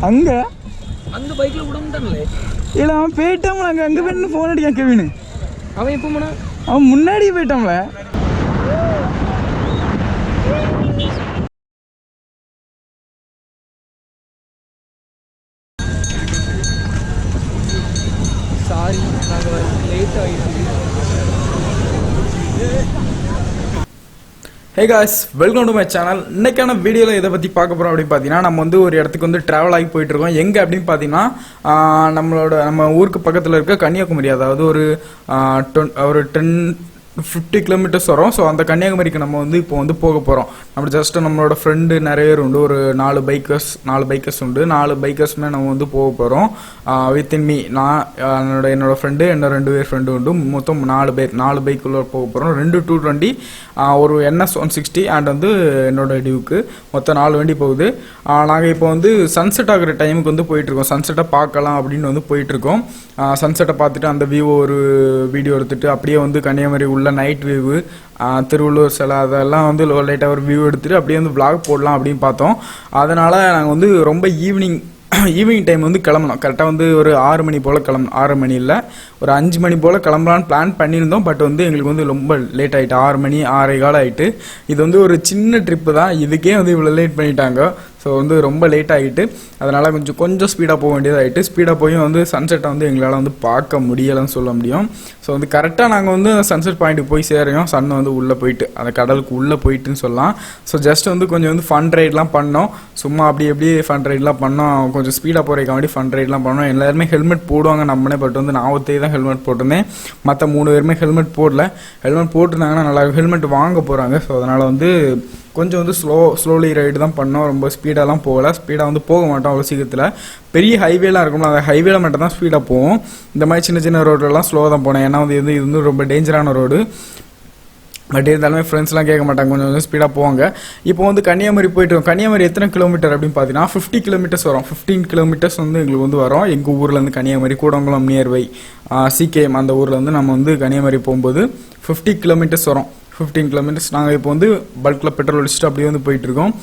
அங்கே அந்த பைக்கில் விடமுட்டானே இல்லை அவன் போயிட்டான். அங்கே போயிட்டு ஃபோன் அடிக்கான் கெவின். அவன் எப்போ போனா? அவன் முன்னாடியே போயிட்டான்ல. சாரி, நாங்கள் லேட் ஆகிடுச்சு. Hey guys, welcome to my channel. இன்னைக்கான வீடியோவில் இதை பற்றி பார்க்க போகிறோம் அப்படின்னு பார்த்தீங்கன்னா, நம்ம வந்து ஒரு இடத்துக்கு வந்து ட்ராவல் ஆகி போயிட்டுருக்கோம். எங்கே அப்படின்னு பார்த்தீங்கன்னா, நம்ம ஊருக்கு பக்கத்தில் இருக்க கன்னியாகுமரி, அதாவது ஒரு 10-50 கிலோமீட்டர்ஸ் வரும். ஸோ அந்த கன்னியாகுமரிக்கு நம்ம வந்து இப்போ வந்து போக போகிறோம். நம்ம ஜஸ்ட்டு நம்மளோட ஃப்ரெண்டு நிறைய பேர் உண்டு, ஒரு 4 பைக்கர்ஸ் உண்டு. 4 பைக்கர்ஸுமே நம்ம வந்து போக போகிறோம். வித்தின் மீ, நான் என்னோட ஃப்ரெண்டு, இன்னும் 2 பேர் ஃப்ரெண்டு உண்டு. மொத்தம் 4 பைக்குள்ளே போக போகிறோம். 2 220, ஒரு NS 160 அண்ட் வந்து என்னோட டியூக்கு, மொத்தம் 4 வண்டி போகுது. நாங்கள் இப்போ வந்து சன்செட் ஆகிற டைமுக்கு வந்து போயிட்டுருக்கோம். சன்செட்டை பார்க்கலாம் அப்படின்னு வந்து போயிட்டுருக்கோம். சன்செட்டை பார்த்துட்டு அந்த வியூ ஒரு வீடியோ எடுத்துகிட்டு அப்படியே வந்து கன்னியாகுமரி உள்ள நைட் வியூவு, திருவள்ளூர் சிலை, அதெல்லாம் வந்து லைட்டாக ஒரு வியூ எடுத்துகிட்டு அப்படியே வந்து விளாக் போடலாம் அப்படின்னு பார்த்தோம். அதனால் நாங்கள் வந்து ரொம்ப ஈவினிங் டைம் வந்து கிளம்பணும். கரெக்டாக வந்து ஒரு 6 மணி போல் கிளம்பணும். 6 மணி இல்லை, ஒரு 5 மணி போல் கிளம்பலான்னு பிளான் பண்ணியிருந்தோம். பட் வந்து எங்களுக்கு வந்து ரொம்ப லேட் ஆகிட்டு, 6 மணி 6:15 ஆகிட்டு. இது வந்து ஒரு சின்ன ட்ரிப்பு தான், இதுக்கே வந்து இவ்வளோ லேட் பண்ணிட்டாங்க. ஸோ வந்து ரொம்ப லேட் ஆகிட்டு, அதனால் கொஞ்சம் ஸ்பீடாக போக வேண்டியதாகிட்டு. ஸ்பீடாக போய் வந்து சன்செட்டை வந்து எங்களால் வந்து பார்க்க முடியலைன்னு சொல்ல முடியும். ஸோ வந்து கரெக்டாக நாங்கள் வந்து சன்செட் பாயிண்ட்டுக்கு போய் சேரையும், சன் வந்து உள்ளே போயிட்டு, அந்த கடலுக்கு உள்ளே போயிட்டுன்னு சொல்லலாம். ஸோ ஜஸ்ட் வந்து கொஞ்சம் வந்து ஃபன் ரைட்லாம் பண்ணோம். சும்மா அப்படியே ஃபன் ரைட்லாம் பண்ணோம். கொஞ்சம் ஸ்பீடாக போகிறதுக்காண்டி ஃபன் ரைட்லாம் பண்ணோம். எல்லாருமே ஹெல்மெட் போடுவாங்க நம்மளே, பட் வந்து நான் ஒருத்தே தான் ஹெல்மெட் போட்டிருந்தேன். மற்ற 3 பேருமே ஹெல்மெட் போடல. ஹெல்மெட் போட்டிருந்தாங்கன்னா நல்லா, ஹெல்மெட் வாங்க போகிறாங்க. ஸோ அதனால் வந்து கொஞ்சம் வந்து ஸ்லோலி ரைடு தான் பண்ணோம். ரொம்ப ஸ்பீடாலாம் போகலை. ஸ்பீடாக வந்து போக மாட்டோம் அவ்வளோ சீக்கிரத்தில். பெரிய ஹைவேலாம் இருக்கும்ல, அந்த ஹைவேல மட்டும் தான் ஸ்பீடாக போவோம். இந்த மாதிரி சின்ன ரோடெல்லாம் ஸ்லோவாக தான் போனேன். ஏன்னா வந்து இது வந்து ரொம்ப டேஞ்சரான ரோடு. பட் இருந்தாலுமே ஃப்ரெண்ட்ஸ்லாம் கேட்க மாட்டாங்க, கொஞ்சம் ஸ்பீடாக போவாங்க. இப்போ வந்து கன்னியாகுமரி போயிட்டு, கன்னியாகுமரி எத்தனை கிலோமீட்டர் அப்படின்னு பார்த்தீங்கன்னா 50 கிலோமீட்டர்ஸ் வரும். 15 கிலோமீட்டர்ஸ் வந்து எங்களுக்கு வந்து வரும். எங்கள் ஊர்லேருந்து கன்னியாகுமரி, கூடங்குளம் நியர்பை CKM அந்த ஊரில் வந்து நம்ம வந்து கன்னியாகுமரி போகும்போது 50 கிலோமீட்டர்ஸ் வரும். 15 கிலோமீட்டர்ஸ். நாங்கள் இப்போ வந்து பல்கில் பெட்ரோல் அடிச்சுட்டு அப்படியே வந்து போயிட்டுருக்கோம்.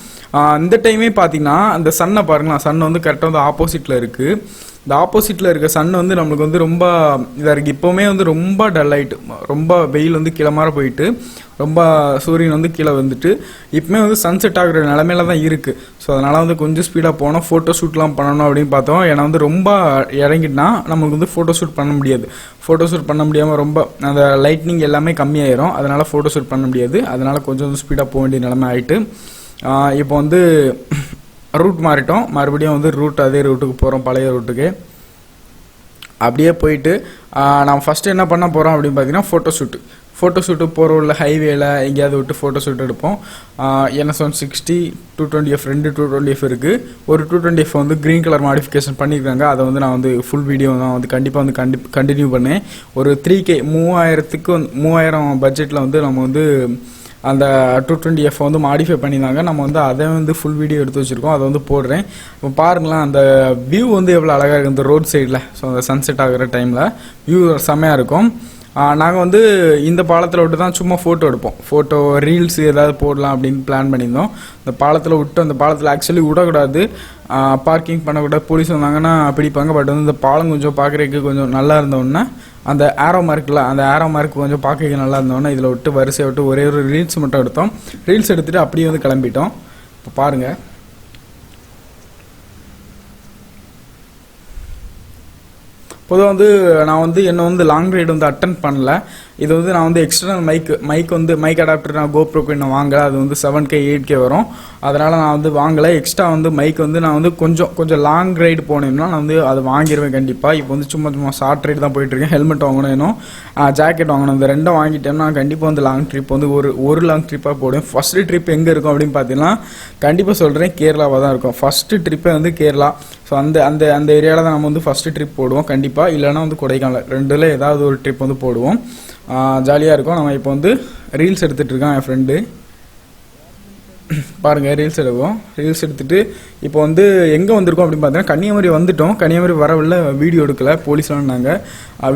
இந்த டைமே பார்த்தீங்கன்னா அந்த சன்னை பாருங்களா, சன் வந்து கரெக்டாக வந்து ஆப்போசிட்டில் இருக்குது. இந்த ஆப்போசிட்டில் இருக்க சன் வந்து நம்மளுக்கு வந்து ரொம்ப இதாக இருக்குது. இப்போவுமே வந்து ரொம்ப டல் ஆகிட்டு, ரொம்ப வெயில் வந்து கீழே மாற போயிட்டு, ரொம்ப சூரியன் வந்து கீழே வந்துட்டு இப்போமே வந்து சன்செட் ஆகிற நிலமையில தான் இருக்குது. ஸோ அதனால் வந்து கொஞ்சம் ஸ்பீடாக போனோம். ஃபோட்டோ ஷூட்லாம் பண்ணணும் அப்படின்னு பார்த்தோம். ஏன்னா வந்து ரொம்ப இறங்கிட்டுனா நமக்கு வந்து ஃபோட்டோ ஷூட் பண்ண முடியாது. ஃபோட்டோ ஷூட் பண்ண முடியாமல் ரொம்ப அந்த லைட்னிங் எல்லாமே கம்மியாயிரும். அதனால் ஃபோட்டோ ஷூட் பண்ண முடியாது. அதனால் கொஞ்சம் வந்து ஸ்பீடாக போக வேண்டிய நிலைமை ஆகிட்டு, இப்போ வந்து ரூட் மாறிட்டோம். மறுபடியும் வந்து அதே ரூட்டுக்கு போகிறோம், பழைய ரூட்டுக்கு. அப்படியே போயிட்டு நான் ஃபஸ்ட்டு என்ன பண்ண போகிறோம் அப்படின்னு பார்த்தீங்கன்னா ஃபோட்டோ ஷூட்டு போகிற உள்ள ஹைவேல எங்கேயாவது விட்டு ஃபோட்டோ ஷூட் எடுப்போம். NS 160 220F 2 220F இருக்குது. ஒரு 220F வந்து க்ரீன் கலர் மாடிஃபிகேஷன் பண்ணியிருக்காங்க. அதை வந்து நான் வந்து ஃபுல் வீடியோ தான் வந்து கண்டிப்பாக வந்து கண்டினியூ பண்ணேன். ஒரு 3K 3000 பட்ஜெட்டில் வந்து நம்ம வந்து அந்த 220F வந்து மாடிஃபை பண்ணியிருந்தாங்க. நம்ம வந்து அதை வந்து ஃபுல் வீடியோ எடுத்து வச்சுருக்கோம். அதை வந்து போடுறேன். இப்போ பாருங்களேன், அந்த வியூ வந்து எவ்வளோ அழகாக இருக்குது இந்த ரோட் சைடில். ஸோ அந்த சன்செட் ஆகிற டைமில் வியூ செம்மையாக இருக்கும். நாங்கள் வந்து இந்த பாலத்தில் விட்டு தான் சும்மா ஃபோட்டோ எடுப்போம். ஃபோட்டோ ரீல்ஸ் ஏதாவது போடலாம் அப்படின்னு பிளான் பண்ணியிருந்தோம். இந்த பாலத்தில் விட்டு, அந்த பாலத்தில் ஆக்சுவலி விடக்கூடாது, பார்க்கிங் பண்ணக்கூடாது, போலீஸ் வந்தாங்கன்னா பிடிப்பாங்க. பட் வந்து இந்த பாலம் கொஞ்சம் பார்க்குறதுக்கு கொஞ்சம் நல்லா இருந்தோன்னா, அந்த ஆரோ மார்க்கில், அந்த ஆரோ மார்க் கொஞ்சம் பார்க்க நல்லா இருந்தோன்னா இதில் விட்டு வரிசையை விட்டு ஒரே ஒரு ரீல்ஸ் மட்டும் எடுத்தோம். ரீல்ஸ் எடுத்துகிட்டு அப்படியே வந்து கிளம்பிட்டோம். இப்போ பாருங்கள், பொதுவாக வந்து நான் வந்து என்ன வந்து லாங் ரைடு வந்து அட்டன் பண்ணல. இது வந்து நான் வந்து எக்ஸ்டர்னல் மைக் அடாப்டர் நான் கோப்ரோக்கு இன்னும் வாங்கலை. அது வந்து 7K 8K வரும். அதனால் நான் வந்து வாங்கலை. எக்ஸ்ட்ரா வந்து மைக் வந்து நான் வந்து கொஞ்சம் லாங் ரைடு போனேன்னா நான் வந்து அதை வாங்கிடுவேன் கண்டிப்பாக. இப்போ வந்து சும்மா ஷார்ட் ரைடு தான் போயிட்டுருக்கேன். ஹெல்மெட் வாங்கணும், இன்னும் ஜாக்கெட் வாங்கணும். இந்த ரெண்டும் வாங்கிட்டேன்னா கண்டிப்பாக வந்து லாங் ட்ரிப் வந்து ஒரு லாங் ட்ரிப்பாக போடுவேன். ஃபஸ்ட்டு ட்ரிப் எங்கே இருக்கும் அப்படின்னு பார்த்தீங்கன்னா, கண்டிப்பாக சொல்கிறேன், கேரளாவாக தான் இருக்கும். ஃபஸ்ட்டு ட்ரிப்பே வந்து கேரளா. ஸோ அந்த ஏரியாவில் தான் நம்ம வந்து ஃபஸ்ட்டு ட்ரிப் போடுவோம் கண்டிப்பாக. இல்லைனா வந்து கொடைக்கானல், ரெண்டில் ஏதாவது ஒரு ட்ரிப் வந்து போடுவோம். ஜாலியாக இருக்கும். நம்ம இப்போ வந்து ரீல்ஸ் எடுத்துகிட்டு இருக்கோம் என் ஃப்ரெண்டு. பாருங்கள் ரீல்ஸ் எடுப்போம். ரீல்ஸ் எடுத்துகிட்டு இப்போ வந்து எங்கே வந்திருக்கோம் அப்படின்னு பார்த்தீங்கன்னா கன்னியாகுமரி வந்துட்டோம். கன்னியாகுமரி வரவில்ல, வீடியோ எடுக்கலை, போலீஸ்லாம் நாங்கள்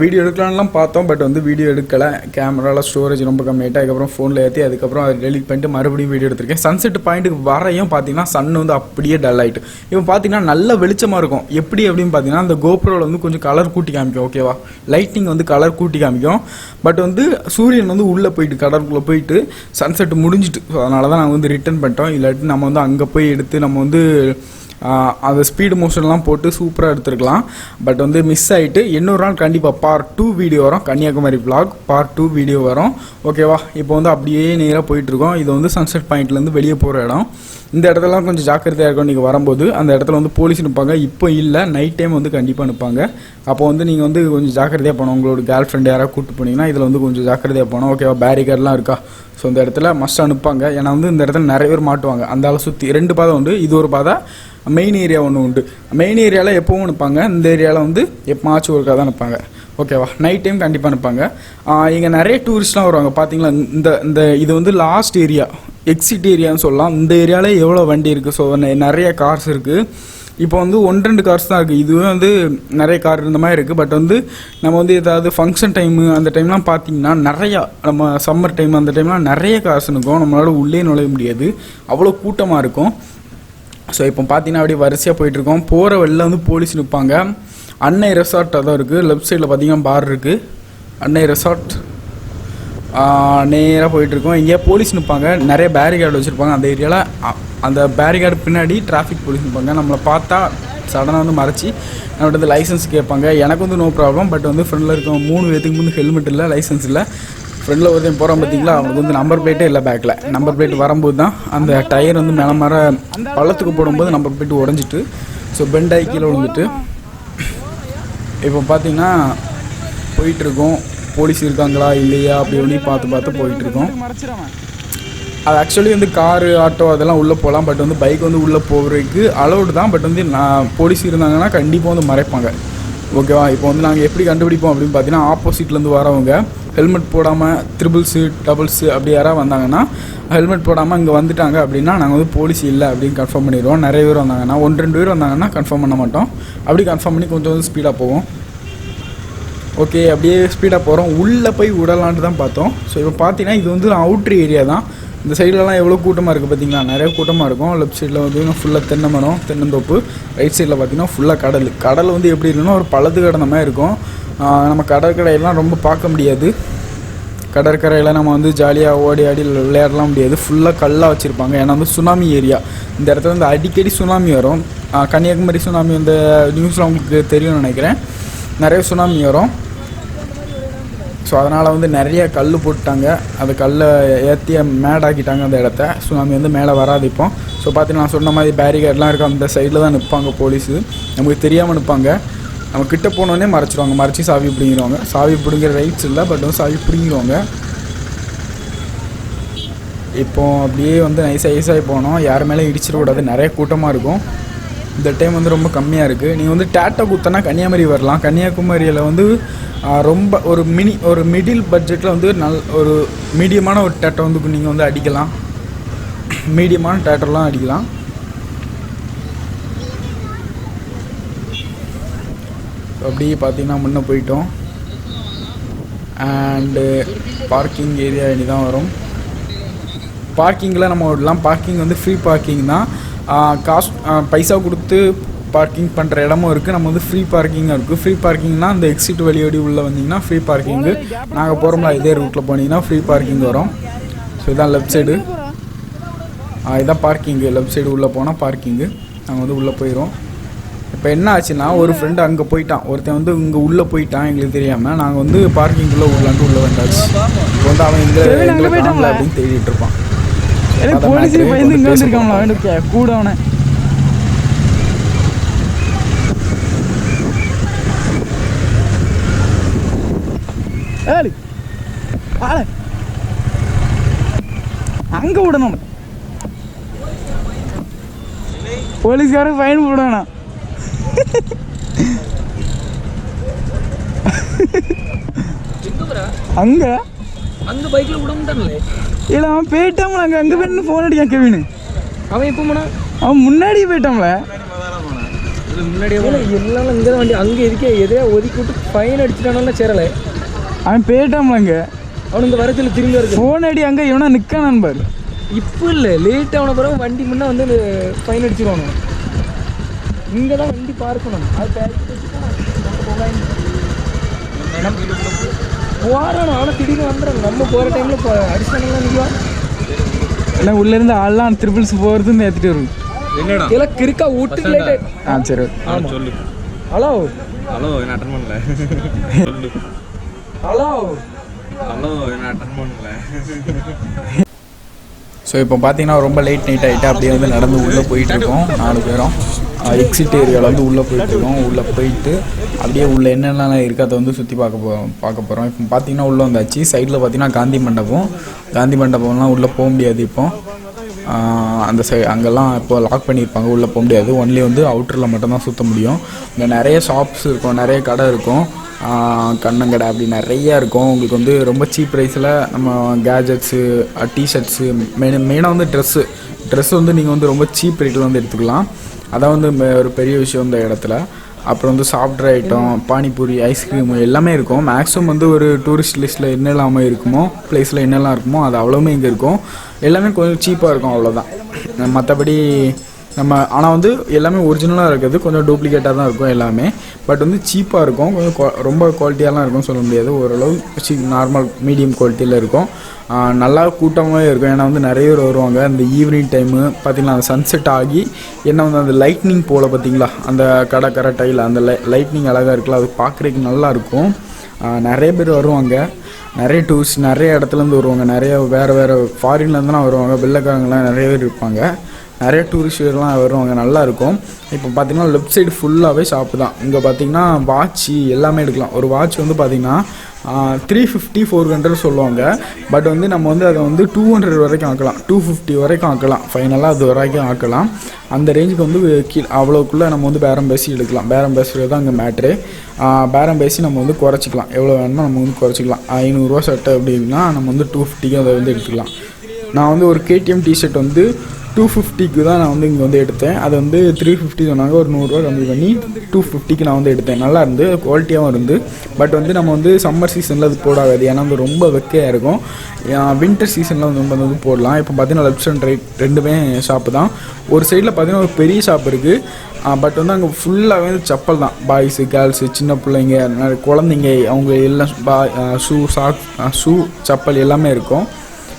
வீடியோ எடுக்கலான்லாம் பார்த்தோம். பட் வந்து வீடியோ எடுக்கலை, கேமராவில் ஸ்டோரேஜ் ரொம்ப கம்மியாகிட்டு அதுக்கப்புறம் ஃபோனில் ஏற்றி அதுக்கப்புறம் அதை டெலிட் பண்ணிட்டு மறுபடியும் வீடியோ எடுத்திருக்கேன். சன்செட் பாயிண்ட்டுக்கு வரையும் பார்த்தீங்கன்னா சன் வந்து அப்படியே டல் ஆகிட்டு. இப்போ பார்த்தீங்கன்னா நல்ல வெளிச்சமாக இருக்கும். எப்படி அப்படின்னு பார்த்தீங்கன்னா அந்த கோப்ரோவில் வந்து கொஞ்சம் கலர் கூட்டி காமிக்கும், ஓகேவா, லைட்டிங் வந்து கலர் கூட்டி காமிக்கும். பட் வந்து சூரியன் வந்து உள்ளே போயிட்டு கடற்குள்ளே போயிட்டு சன்செட் முடிஞ்சிட்டு. ஸோ அதனால தான் நாங்கள் வந்து ரிட்டர்ன் பண்ணிட்டோம். இல்லாட்டி நம்ம வந்து அங்கே போய் எடுத்து நம்ம வந்து அந்த ஸ்பீடு மோஷன்லாம் போட்டு சூப்பராக எடுத்துருக்கலாம். பட் வந்து மிஸ் ஆகிட்டு. இன்னொரு நாள் கண்டிப்பாக பார்ட் 2 வீடியோ வரும். கன்னியாகுமரி vlog பார்ட் 2 வீடியோ வரும், ஓகேவா. இப்போ வந்து அப்படியே நேராக போயிட்டுருக்கோம். இது வந்து சன்செட் பாயிண்ட்லேருந்து வெளியே போகிற இடம். இந்த இடத்துலலாம் கொஞ்சம் ஜாக்கிரதையாக இருக்கும். நீங்கள் வரும்போது அந்த இடத்துல வந்து போலீஸ் நிற்பாங்க. இப்போ இல்லை, நைட் டைம் வந்து கண்டிப்பாக நிற்பாங்க. அப்போ வந்து நீங்கள் வந்து கொஞ்சம் ஜாக்கிரதையாக போகணும். உங்களோட கேர்ள் ஃப்ரெண்ட் யாராவது கூப்பிட்டு போனீங்கன்னா இதில் வந்து கொஞ்சம் ஜாக்கிரதையாக போகணும், ஓகேவா. பேரிகேட்லாம் இருக்கா, ஸோ இந்த இடத்துல மஸ்ட் அனுப்பாங்க. ஏன்னா வந்து இந்த இடத்துல நிறைய பேர் மாட்டுவாங்க. அந்த ஆளை சுற்றி 2 பாதை உண்டு. இது ஒரு பாதை, மெயின் ஏரியா ஒன்று உண்டு. மெயின் ஏரியாவில் எப்போவும் நிற்பாங்க, இந்த ஏரியாவில் வந்து எப்போமாச்சும் ஒருக்கா தான் நிற்பாங்க, ஓகேவா. நைட் டைம் கண்டிப்பாக நிற்பாங்க. இங்கே நிறைய டூரிஸ்ட்லாம் வருவாங்க. பார்த்தீங்களா, இந்த இது வந்து லாஸ்ட் ஏரியா, எக்ஸிட் ஏரியான்னு சொல்லலாம். இந்த ஏரியாவில் எவ்வளோ வண்டி இருக்குது, ஸோ நிறைய கார்ஸ் இருக்குது. இப்போ வந்து 1-2 கார்ஸ் தான் இருக்குது. இதுவே வந்து நிறைய கார் இந்த மாதிரி இருக்குது. பட் வந்து நம்ம வந்து ஏதாவது ஃபங்க்ஷன் டைமு அந்த டைம்லாம் பார்த்தீங்கன்னா நிறையா, நம்ம சம்மர் டைம் அந்த டைம்லாம் நிறைய கார்ஸ் இருக்கும். நம்மளால உள்ளே நுழைய முடியாது, அவ்வளோ கூட்டமாக இருக்கும். ஸோ இப்போ பார்த்தீங்கன்னா அப்படியே வரிசையாக போயிட்டுருக்கோம். போகிற வெளில வந்து போலீஸ் நிற்பாங்க. அன்னை ரெசார்ட் அதான் இருக்குது. லெஃப்ட் சைடில் பார்த்தீங்கன்னா பார் இருக்குது, அன்னை ரெசார்ட். நேராக போயிட்டுருக்கோம். இங்கே போலீஸ் நிற்பாங்க, நிறைய பேரிகார்டு வச்சுருப்பாங்க அந்த ஏரியாவில். அந்த பேரிகார்டு பின்னாடி டிராஃபிக் போலீஸ் நிற்பாங்க. நம்மளை பார்த்தா சடனாக வந்து மறைச்சி நம்மகிட்ட வந்து லைசன்ஸ் கேட்பாங்க. எனக்கு வந்து நோ ப்ராப்ளம். பட் வந்து ஃப்ரெண்டில் இருக்க 3 பேத்துக்கு வந்து ஹெல்மெட் இல்லை, லைசன்ஸ் இல்லை. ஃப்ரெண்டில் ஒருத்தையும் போகிறோம் பார்த்தீங்களா, அவனுக்கு வந்து நம்பர் பிளேட்டே இல்லை பேக்கில். நம்பர் பிளேட் வரும்போது தான் அந்த டயர் வந்து மேலே மர பள்ளத்துக்கு போடும்போது நம்பர் பிளேட் உடஞ்சிட்டு, ஸோ பெண்டாகி கீழே விழுந்துட்டு. இப்போ பார்த்தீங்கன்னா போயிட்டுருக்கோம். போலீஸ் இருக்காங்களா இல்லையா அப்படி பார்த்து போயிட்டுருக்கோம். அது ஆக்சுவலி வந்து காரு ஆட்டோ அதெல்லாம் உள்ளே போகலாம். பட் வந்து பைக் வந்து உள்ளே போகிறதுக்கு அலௌடு தான். பட் வந்து போலீஸ் இருந்தாங்கன்னா கண்டிப்பாக வந்து மறைப்பாங்க, ஓகேவா. இப்போ வந்து நாங்கள் எப்படி கண்டுபிடிப்போம் அப்படின்னு பார்த்தீங்கன்னா, ஆப்போசிட்லேருந்து வரவங்க ஹெல்மெட் போடாமல் ட்ரிபிள்ஸு டபுள்ஸு அப்படி யாராவது வந்தாங்கன்னா, ஹெல்மெட் போடாமல் இங்கே வந்துட்டாங்க அப்படின்னா நாங்கள் வந்து போலீஸ் இல்லை அப்படின்னு கன்ஃபார்ம் பண்ணிடுவோம். நிறைய பேர் வந்தாங்கன்னா, 1-2 பேர் வந்தாங்கன்னா கன்ஃபார்ம் பண்ண மாட்டோம். அப்படி கன்ஃபார்ம் பண்ணி கொஞ்சம் வந்து ஸ்பீடாக போவோம். ஓகே, அப்படியே ஸ்பீடாக போகிறோம். உள்ளே போய் விடலான்ட்டு தான் பார்த்தோம். ஸோ இப்போ பார்த்தீங்கன்னா இது வந்து அவுட்ரு ஏரியா தான். இந்த சைட்லலாம் எவ்வளோ கூட்டமாக இருக்குது பார்த்தீங்களா, நிறைய கூட்டமாக இருக்கும். லெஃப்ட் சைடில் வந்து ஃபுல்லாக தென்னை மரம், தென்னந்தோப்பு. ரைட் சைடில் பார்த்தீங்கன்னா ஃபுல்லாக கடல் வந்து எப்படி இருக்குன்னா ஒரு பள்ளத்து கடந்த மாதிரி இருக்கும். நம்ம கடற்கரையெல்லாம் ரொம்ப பார்க்க முடியாது. கடற்கரையில் நம்ம வந்து ஜாலியாக ஓடி ஆடி விளையாடலாம் முடியாது. ஃபுல்லாக கல்லாக வச்சுருப்பாங்க. ஏன்னா வந்து சுனாமி ஏரியா. இந்த இடத்துல வந்து அடிக்கடி சுனாமி வரும். கன்னியாகுமரி சுனாமி இந்த நியூஸில் உங்களுக்கு தெரியும்னு நினைக்கிறேன். நிறைய சுனாமி வரும். ஸோ அதனால் வந்து நிறைய கல் போட்டாங்க. அந்த கல்லை ஏற்றி மேடாக்கிட்டாங்க அந்த இடத்த. சுனாமி வந்து மேலே வராது இப்போ. ஸோ பார்த்தீங்கன்னா நான் சொன்ன மாதிரி பேரிகேட்லாம் இருக்கும். அந்த சைடில் தான் நிற்பாங்க போலீஸு. நமக்கு தெரியாமல் நிற்பாங்க. நம்ம கிட்ட போனோடனே மறைச்சிடுவாங்க. மறைச்சி சாவி பிடிங்கிடுவாங்க. சாவி பிடிங்கிற ரைட்ஸ் இல்லை, பட் வந்து சாவி பிடிங்கிடுவாங்க. இப்போது அப்படியே வந்து நைஸாகி போனோம். யார் மேலே இடிச்சிடக்கூடாது, நிறைய கூட்டமாக இருக்கும். இந்த டைம் வந்து ரொம்ப கம்மியாக இருக்குது. நீங்கள் வந்து டேட்டா குத்தனா கன்னியாகுமரி வரலாம். கன்னியாகுமரியில் வந்து ரொம்ப ஒரு மிடில் பட்ஜெட்டில் வந்து ஒரு மீடியமான ஒரு டேட்டா வந்து நீங்கள் வந்து அடிக்கலாம். மீடியமான டேட்டர்லாம் அடிக்கலாம். அப்படியே பார்த்தீங்கன்னா முன்னே போயிட்டோம். அண்டு பார்க்கிங் ஏரியா இனி தான் வரும். பார்க்கிங்கில் நம்ம விடலாம். பார்க்கிங் வந்து ஃப்ரீ பார்க்கிங் தான். பைசா கொடுத்து பார்க்கிங் பண்ணுற இடமும் இருக்குது. நம்ம வந்து ஃப்ரீ பார்க்கிங்காக இருக்குது. ஃப்ரீ பார்க்கிங்னால் அந்த எக்ஸிட் வழியோடி உள்ளே வந்தீங்கன்னா ஃப்ரீ பார்க்கிங்கு. நாங்கள் போகிறோம்ல இதே ரூட்டில் போனீங்கன்னா ஃப்ரீ பார்க்கிங் வரும். ஸோ இதான் லெஃப்ட் சைடு, இதான் பார்க்கிங்கு. லெஃப்ட் சைடு உள்ளே போனால் பார்க்கிங்கு. நாங்கள் வந்து உள்ளே போயிடும். இப்போ என்ன ஆச்சுன்னா, ஒரு ஃப்ரெண்டு அங்கே போயிட்டான். ஒருத்தன் வந்து இங்கே உள்ளே போயிட்டான் எங்களுக்கு தெரியாமல். நாங்கள் வந்து பார்க்கிங்குள்ளே உள்ளாண்டு உள்ளே வந்தாச்சு. இப்போ வந்து அவன் எங்களை போயிட்டாங்களா அப்படின்னு தேடிட்டு இருப்பான். போலீஸ் பயந்து இங்கே வந்துருக்காங்களா கூட அவனை. அங்கே விடணும். போலீஸ்காரன் ஃபைன் போடணும். அங்க அந்த பைக்ல விட மாட்டாங்களே. இல்லை அவன் போயிட்டாங்களா, அங்கே போயிட்டு ஃபோன் அடிக்கான் கெவின். அவன் எப்போ போனா அவன் முன்னாடியே போயிட்டான்ல முன்னாடியே எல்லாம் இங்கே தான் வண்டி அங்கே இருக்கே எதையா ஒதுக்கி விட்டு ஃபைன் அடிச்சுட்டானால சேரலை அவன் போயிட்டான்ல அங்கே அவனு இந்த வரத்தில் திரும்பி இருக்கு ஃபோன் அடி அங்கே எவனா நிற்கானான்னு பாரு இப்போ இல்லை லேட் ஆன பிறகு வண்டி முன்னே வந்து ஃபைன் அடிச்சிருவானு இங்கே தான் வண்டி பார்க்கணும் அது போகிறானோ ஆனால் திடீர்னு வந்துடுறாங்க நம்ம போகிற டைமில் அடிச்சானுங்களா நிற்குவான் எல்லாம் உள்ளேருந்து ஆள்லாம் ட்ரிபிள்ஸ் போகிறதுன்னு ஏற்றிட்டு வரும் எல்லாம் கிறுக்கா வீட்டுக்கு லேட் சரி சொல்லு ஹலோ ஹலோ என்ன அட்டன் பண்ணல ஹலோ ஹலோ என்ன அட்டன் பண்ணல. ஸோ இப்போ பார்த்தீங்கன்னா ரொம்ப லேட் நைட் ஆகிட்டு அப்படியே வந்து நடந்து உள்ளே போயிட்டுருக்கோம் 4 பேரும். எக்ஸிட் ஏரியாவில் வந்து உள்ளே போயிட்டுருக்கோம். உள்ளே போயிட்டு அப்படியே உள்ளே என்னென்ன இருக்குது அதை வந்து சுற்றி பார்க்க போகிறோம். இப்போ பார்த்தீங்கன்னா உள்ளே வந்தாச்சு. சைடில் பார்த்தீங்கன்னா காந்தி மண்டபம்லாம் உள்ளே போக முடியாது. இப்போ அந்த அங்கெல்லாம் இப்போ லாக் பண்ணியிருப்பாங்க, உள்ளே போக முடியாது. ஒன்லி வந்து அவுட்டரில் மட்டும்தான் சுற்ற முடியும். இங்கே நிறைய ஷாப்ஸ் இருக்கும், நிறைய கடை இருக்கும், கண்ணங்கடை அப்படி நிறையா இருக்கும். உங்களுக்கு வந்து ரொம்ப சீப் ப்ரைஸில் நம்ம கேஜெட்ஸு, டிஷர்ட்ஸு, மெயினாக வந்து ட்ரெஸ்ஸு வந்து நீங்கள் வந்து ரொம்ப சீப் ரேட்டில் வந்து எடுத்துக்கலாம். அதான் வந்து ஒரு பெரிய விஷயம் இந்த இடத்துல. அப்புறம் வந்து சாஃப்ட்வேர் ஐட்டம், பானிபூரி, ஐஸ்கிரீமு எல்லாமே இருக்கும். மேக்ஸிமம் வந்து ஒரு டூரிஸ்ட் லிஸ்ட்டில் என்னெல்லாம் இருக்குமோ, ப்ளேஸில் என்னெல்லாம் இருக்குமோ அது அவ்வளோவுமே இங்கே இருக்கும். எல்லாமே கொஞ்சம் சீப்பாக இருக்கும், அவ்வளோதான். மற்றபடி நம்ம ஆனால் வந்து எல்லாமே ஒரிஜினலாக இருக்கிறது, கொஞ்சம் டூப்ளிகேட்டாக தான் இருக்கும் எல்லாமே. பட் வந்து சீப்பாக இருக்கும், கொஞ்சம் ரொம்ப குவாலிட்டியாலாம் இருக்கும்னு சொல்ல முடியாது. ஓரளவு நார்மல் மீடியம் குவாலிட்டியில் இருக்கும். நல்லா கூட்டமாகவே இருக்கும். ஏன்னா வந்து நிறைய பேர் வருவாங்க. அந்த ஈவினிங் டைமு பார்த்திங்களா, அந்த சன்செட் ஆகி என்ன வந்து அந்த லைட்னிங் போல் பார்த்திங்களா, அந்த கடற்கரை டைல் அந்த லைட்னிங் அழகாக இருக்குல்ல, அது பார்க்குறதுக்கு நல்லாயிருக்கும். நிறைய பேர் வருவாங்க, நிறைய டூரிஸ்ட் நிறைய இடத்துலேருந்து வருவாங்க, நிறைய வேறு ஃபாரின்லேருந்துலாம் வருவாங்க. வெள்ளைக்காரங்களாம் நிறைய பேர் இருப்பாங்க, நிறைய டூரிஸ்டர்லாம் வருவாங்க, நல்லாயிருக்கும். இப்போ பார்த்திங்கன்னா லெஃப்ட் சைடு ஃபுல்லாகவே ஷாப்பு தான். இங்கே பார்த்திங்கன்னா வாட்சி எல்லாமே எடுக்கலாம். ஒரு வாட்ச் வந்து பார்த்திங்கன்னா 350-400 சொல்லுவாங்க. பட் வந்து நம்ம வந்து அதை வந்து 200 வரைக்கும் ஆக்கலாம், 250 வரைக்கும் ஆக்கலாம், ஃபைனலாக அது வரைக்கும் ஆக்கலாம். அந்த ரேஞ்சுக்கு வந்து அவ்வளோக்குள்ளே நம்ம வந்து பேரம் பேசி எடுக்கலாம். பேரம் பேசுகிறது தான் இங்கே மேட்ரு. பேரம் பேசி நம்ம வந்து குறைச்சிக்கலாம், எவ்வளோ வேணுமோ நம்ம வந்து குறைச்சிக்கலாம். 500 சட்டை அப்படின்னா நம்ம வந்து 250க்கு அதை வந்து எடுத்துக்கலாம். நான் வந்து ஒரு கேடிஎம் டிஷர்ட் வந்து 250க்கு தான் நான் வந்து இங்கே வந்து எடுத்தேன். அது வந்து 350 சொன்னாங்க, ஒரு 100 ரூபா கம்மி பண்ணி 250க்கு நான் வந்து எடுத்தேன். நல்லா இருந்து, குவாலிட்டியாகவும் இருந்து. பட் வந்து நம்ம வந்து சம்மர் சீசனில் அது போடாது, ஏன்னா வந்து ரொம்ப வெக்கையாக இருக்கும். வின்டர் சீசனில் வந்து நம்ம வந்து போடலாம். இப்போ பார்த்தீங்கன்னா லெஃப்ட் அண்ட் ரைட் ரெண்டுமே ஷாப்பு தான். ஒரு சைடில் பார்த்தீங்கன்னா ஒரு பெரிய ஷாப் இருக்குது. பட் வந்து அங்கே ஃபுல்லாகவே வந்து செப்பல் தான். பாய்ஸு, கேர்ள்ஸு, சின்ன பிள்ளைங்க, குழந்தைங்க, அவங்க எல்லாம் ஷூ, செப்பல் எல்லாமே இருக்கும்.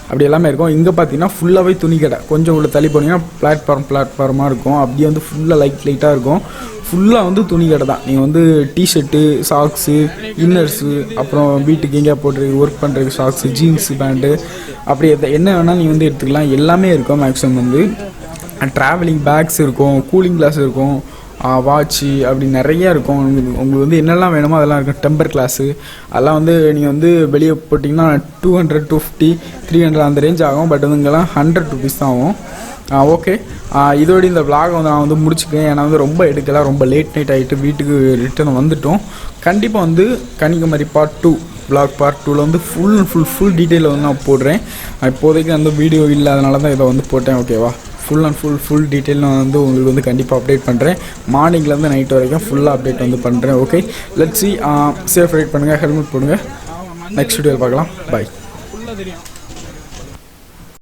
அப்படி எல்லாமே இருக்கும். இங்கே பார்த்தீங்கன்னா ஃபுல்லாகவே துணி கடை. கொஞ்சம் உள்ள தள்ளி போனீங்கன்னா பிளாட்ஃபார்மாக இருக்கும். அப்படியே வந்து ஃபுல்லாக லைட்டாக இருக்கும். ஃபுல்லாக வந்து துணி கடை தான். நீங்கள் வந்து டிஷர்ட்டு, சாக்ஸு, இன்னர்ஸு, அப்புறம் வீட்டுக்கு எங்கேயா போட்டுருக்கு ஒர்க் பண்ணுறதுக்கு சாக்ஸு, ஜீன்ஸு, பேண்ட்டு, அப்படி என்ன வேணால் நீங்கள் வந்து எடுத்துக்கலாம். எல்லாமே இருக்கும். மேக்ஸிமம் வந்து ட்ராவலிங் பேக்ஸ் இருக்கும், கூலிங் கிளாஸ் இருக்கும், வாட்சி, அப்படி நிறையா இருக்கும். உங்களுக்கு வந்து என்னெல்லாம் வேணுமோ அதெல்லாம் இருக்கும். டெம்பர் கிளாஸு அதெல்லாம் வந்து நீங்கள் வந்து வெளியே போட்டிங்கன்னா 200, 250, 300 அந்த ரேஞ்ச் ஆகும். பட் வந்து இங்கெல்லாம் 100 rupees தான் ஆகும். ஓகே, இதோடு இந்த விளாகை வந்து நான் வந்து முடிச்சுக்கிறேன். ஏன்னா வந்து ரொம்ப எடுக்கலாம், ரொம்ப லேட் நைட் ஆகிட்டு வீட்டுக்கு ரிட்டர்ன் வந்துட்டோம். கண்டிப்பாக வந்து கன்னியாகுமரி பார்ட் 2 விளாக் பார்ட் 2ல் வந்து ஃபுல் டீட்டெயிலில் வந்து நான் போடுறேன். இப்போதைக்கு அந்த வீடியோ இல்லை, அதனால தான் இதை வந்து போட்டேன். ஓகேவா, ஃபுல் டீட்டெயில் நான் வந்து உங்களுக்கு வந்து கண்டிப்பாக அப்டேட் பண்ணுறேன். மார்னிங்லேருந்து நைட் வரைக்கும் ஃபுல்லாக அப்டேட் வந்து பண்ணுறேன். Okay, let's see. Safe right பண்ணுங்கள், ஹெல்மெட் போடுங்க. நெக்ஸ்ட் வீடியோவில் பார்க்கலாம். பாய்.